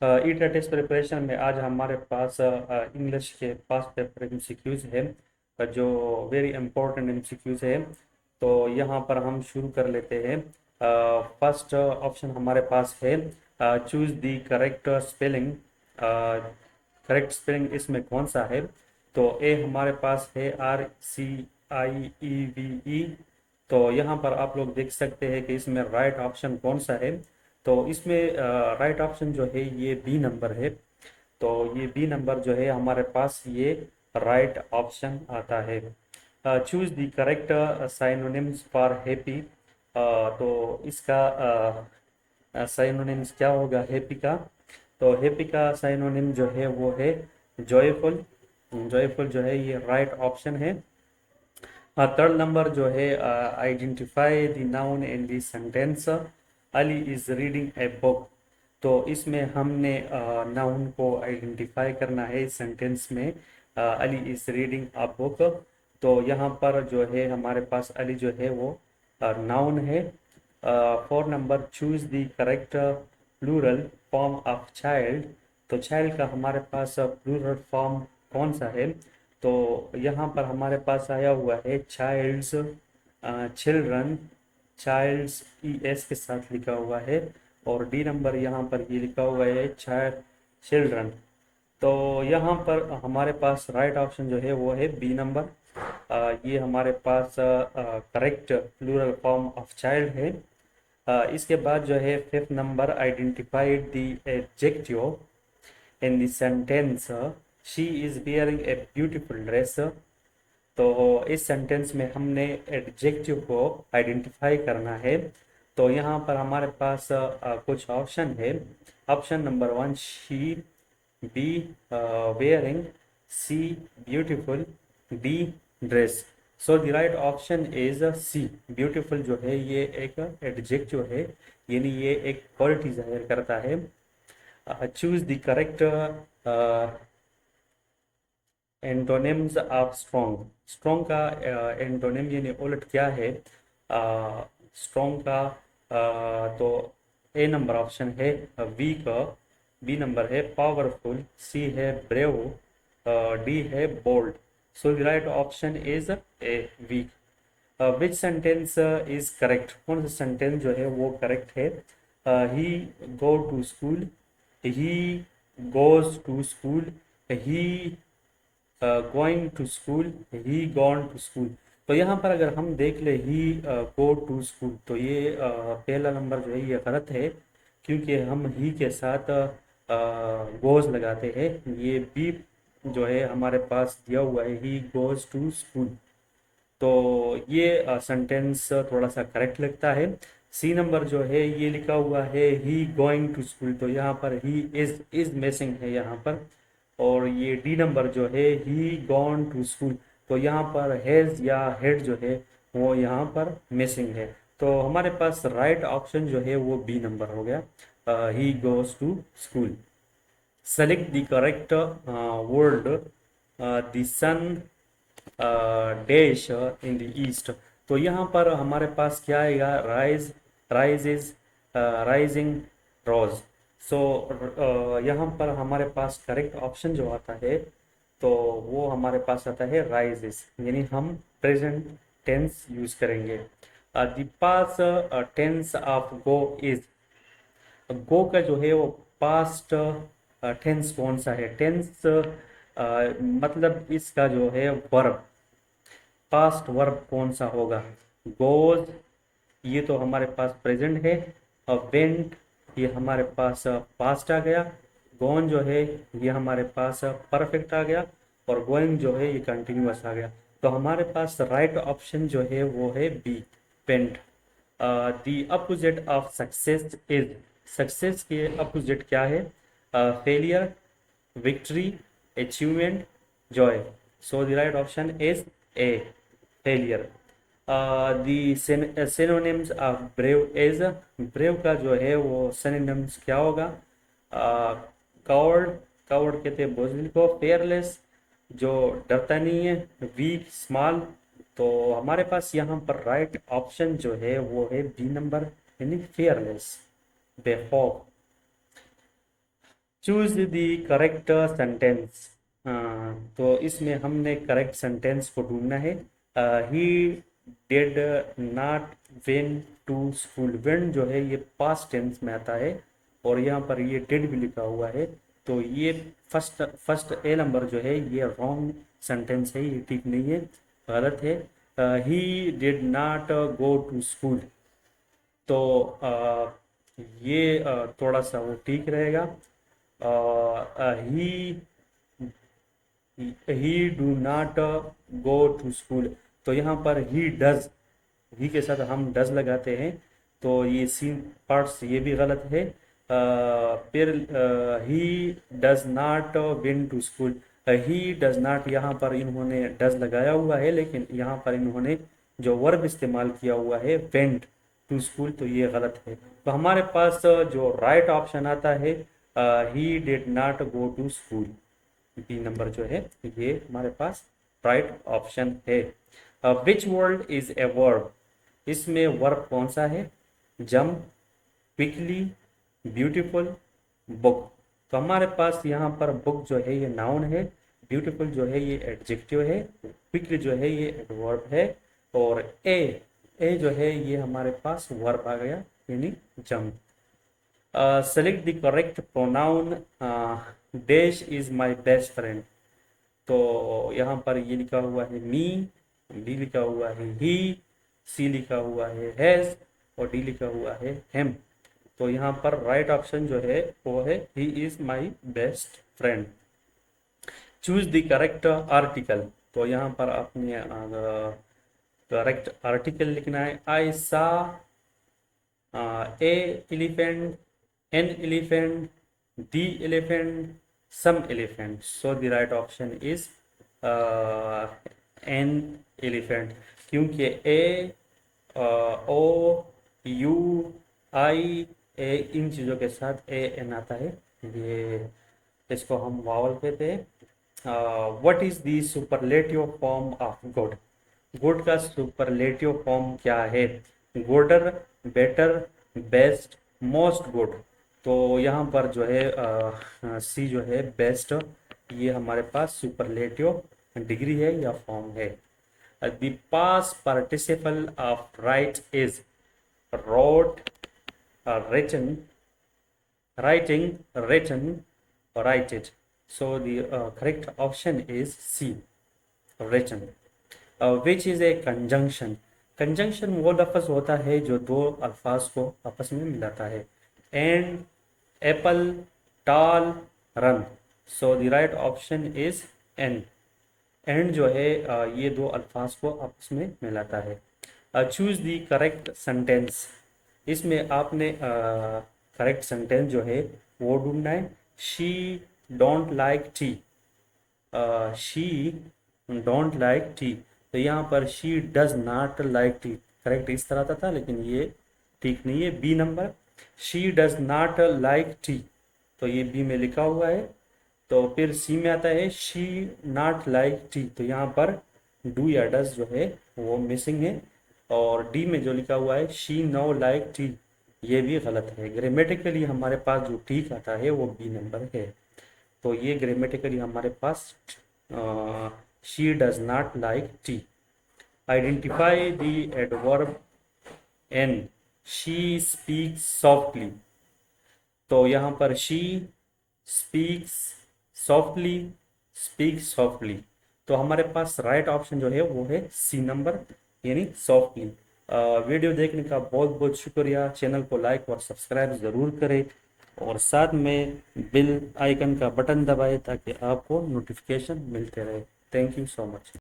ई test preparation में आज हमारे पास इंग्लिश के पास पेपर एमसीक्यूज है, जो वेरी इंपॉर्टेंट एमसीक्यूज है। तो यहाँ पर हम शुरू कर लेते हैं। फर्स्ट ऑप्शन हमारे पास है, choose the correct spelling. Correct spelling इसमें कौन सा है? तो ए हमारे पास है RCIEVE। तो यहाँ पर आप लोग देख सकते हैं कि इसमें राइट ऑप्शन कौन सा है। तो इसमें राइट ऑप्शन जो है ये बी नंबर है। तो ये बी नंबर जो है हमारे पास ये राइट ऑप्शन आता है। Choose the correct synonyms for happy. तो इसका साइनोनिम्स क्या होगा हैप्पी का? तो हैप्पी का साइनोनिम जो है वो है जॉयफुल। जॉयफुल जो है ये राइट ऑप्शन है। थर्ड नंबर जो है, identify the noun in the sentence. Ali is reading a book. तो इसमें हमने नाउन को आइडेंटिफाई करना है इस सेंटेंस में। Ali is reading a book. तो यहाँ पर जो है हमारे पास अली जो है वो नाउन है। Four number, choose the correct plural form of child. तो चाइल्ड का हमारे पास प्लूरल फॉर्म कौन सा है? तो यहाँ पर हमारे पास आया हुआ है चाइल्ड्स, चिल्ड्रन। चाइल्ड्स ES के साथ लिखा हुआ है। और डी नंबर यहाँ पर ये लिखा हुआ है चाइल्ड, चिल्ड्रन। तो यहाँ पर हमारे पास राइट ऑप्शन जो है वो है बी नंबर। ये हमारे पास correct plural form of child है। इसके बाद जो है fifth number, identified the adjective in the sentence she is wearing a beautiful dress. तो इस सेंटेंस में हमने एडजेक्टिव को आइडेंटिफाई करना है। तो यहाँ पर हमारे पास कुछ ऑप्शन है। Option number one, she. B, wearing. C, beautiful. D, dress. So the right option is C. Beautiful जो है ये एक एडजेक्टिव है, यानी ये एक क्वालिटी जाहिर करता है। Choose the correct antonyms of strong. Strong का एंटोनिम यानी उलट क्या है स्ट्रॉन्ग का? तो ए नंबर ऑप्शन है वीक। बी नंबर है पावरफुल। सी है ब्रेव। डी है bold. So the right option is A, weak. Which sentence is correct? कौन सा सेंटेंस जो है वो करेक्ट है? He go to school. He goes to school. He going to school. He gone to school. तो यहाँ पर अगर हम देख ले ही गो टू स्कूल, तो ये पहला नंबर जो है ये गलत है, क्योंकि हम ही के साथ गोज लगाते हैं। ये बी जो है हमारे पास दिया हुआ है ही गोज टू स्कूल। तो ये सेंटेंस थोड़ा सा करेक्ट लगता है। सी नंबर जो है ये लिखा हुआ है ही गोइंग टू स्कूल, तो यहाँ पर ही इज मिसिंग है यहाँ पर। और ये डी नंबर जो है ही गॉन टू स्कूल, तो यहाँ पर हैज या हेड जो है वो यहाँ पर मिसिंग है। तो हमारे पास राइट ऑप्शन जो है वो बी नंबर हो गया, he goes to school. Select the correct word. The sun dash in the east. तो यहाँ पर हमारे पास क्या आएगा? Rise, rises, rising, rose. So यहाँ पर हमारे पास करेक्ट ऑप्शन जो आता है तो वो हमारे पास आता है राइजेस, यानी हम प्रेजेंट टेंस यूज करेंगे। The past tense of go is. Go का जो है वो पास्ट टेंस कौन सा है? टेंस मतलब इसका जो है वर्ब, पास्ट वर्ब कौन सा होगा? गोज, ये तो हमारे पास प्रेजेंट है। और वेंट, ये हमारे पास पास्ट आ गया। गोन जो है ये हमारे पास परफेक्ट आ गया। और गोइंग जो है ये कंटिन्यूअस आ गया। तो हमारे पास राइट ऑप्शन जो है वो है B, paint. The opposite of success is. Success के अपोजिट क्या है? Failure, victory, achievement, joy. So the right option is A, failure. The synonyms of brave is, brave का जो है वो synonyms क्या होगा? coward, coward कहते हैं बुज़दिल को। fearless, जो डरता नहीं है। weak, small। तो हमारे पास यहाँ पर राइट ऑप्शन जो है वो है बी नंबर, यानी fearless, बेखौफ। Choose the correct sentence. तो इसमें हमने करेक्ट सेंटेंस को ढूंढना है। He did not went to school. Went जो है ये पास्ट टेंस में आता है और यहाँ पर ये डिड भी लिखा हुआ है, तो ये फर्स्ट फर्स्ट ए नंबर जो है ये रॉन्ग सेंटेंस है, ये ठीक नहीं है, गलत है। He did not go to school, तो ये थोड़ा सा वो ठीक रहेगा। He do not go to school, तो यहाँ पर ही डज, ही के साथ हम डज लगाते हैं, तो ये सी पार्ट्स ये भी गलत है। फिर he does not win to school, he does not, यहाँ पर इन्होंने डज लगाया हुआ है लेकिन यहाँ पर इन्होंने जो वर्ब इस्तेमाल किया हुआ है वेंट टू स्कूल, तो ये गलत है। तो हमारे पास जो राइट ऑप्शन आता है he did not go to school, B number जो है ये हमारे पास राइट ऑप्शन है। Which word is a verb, इसमें वर्ब कौन सा है? Jump, quickly, beautiful, book. तो हमारे पास यहाँ पर बुक जो है ये नाउन है, ब्यूटीफुल जो है ये एडजेक्टिव है, क्विकली जो है ये एडवर्ब है, और ए जो है ये हमारे पास वर्ब आ गया यानी jump. Select the correct pronoun, dash is my best friend. तो यहाँ पर ये लिखा हुआ है मी, बी लिखा हुआ है ही, सी लिखा हुआ है हैज, और डी लिखा हुआ है हेम। तो यहाँ पर राइट ऑप्शन जो है वो है he is my best friend. Choose the correct article, तो यहाँ पर आपने करेक्ट आर्टिकल लिखना है। I saw a elephant, an elephant, the elephant, some elephant, so the right option is an elephant, क्योंकि ए ओ यू आई ए इन चीज़ों के साथ ए एन आता है, ये इसको हम वावल कहते हैं। What is the superlative form of good, good का सुपरलेटिव फॉर्म क्या है? Gudur, better, best, most good. तो यहाँ पर जो है सी जो है बेस्ट, ये हमारे पास सुपरलेटिव डिग्री है या फॉर्म है। The past participle of right is wrote, written, writing, written, write it. So the correct option is C, written. Which is a conjunction. Conjunction वो लफ्ज़ होता है जो दो अल्फाज को आपस में मिलाता है। एंड, एप्पल, टाल, run. So the right option is and. And जो है ये दो अल्फाज को आपस में मिलाता है। चूज दी करेक्ट सेंटेंस, इसमें आपने करेक्ट सेंटेंस जो है वो ढूंढना है। She don't like tea, she don't like tea, तो यहाँ पर she does not like tea, correct इस तरह था लेकिन ये ठीक नहीं है, B number. She does not like tea, तो ये बी में लिखा हुआ है। तो फिर सी में आता है शी नॉट लाइक टी, तो यहाँ पर डू या डज जो है वो मिसिंग है। और डी में जो लिखा हुआ है शी नो लाइक टी, ये भी गलत है। ग्रामेटिकली हमारे पास जो ठीक आता है वो बी नंबर है, तो ये ग्रामेटिकली हमारे पास she does not like tea. Identify the adverb in, she speaks softly, तो यहाँ पर she speaks softly, speaks softly, तो हमारे पास राइट ऑप्शन जो है वो है सी नंबर यानी सॉफ्टली। वीडियो देखने का बहुत बहुत शुक्रिया। चैनल को लाइक और सब्सक्राइब ज़रूर करें और साथ में बेल आइकन का बटन दबाएं ताकि आपको नोटिफिकेशन मिलते रहे। Thank you so much.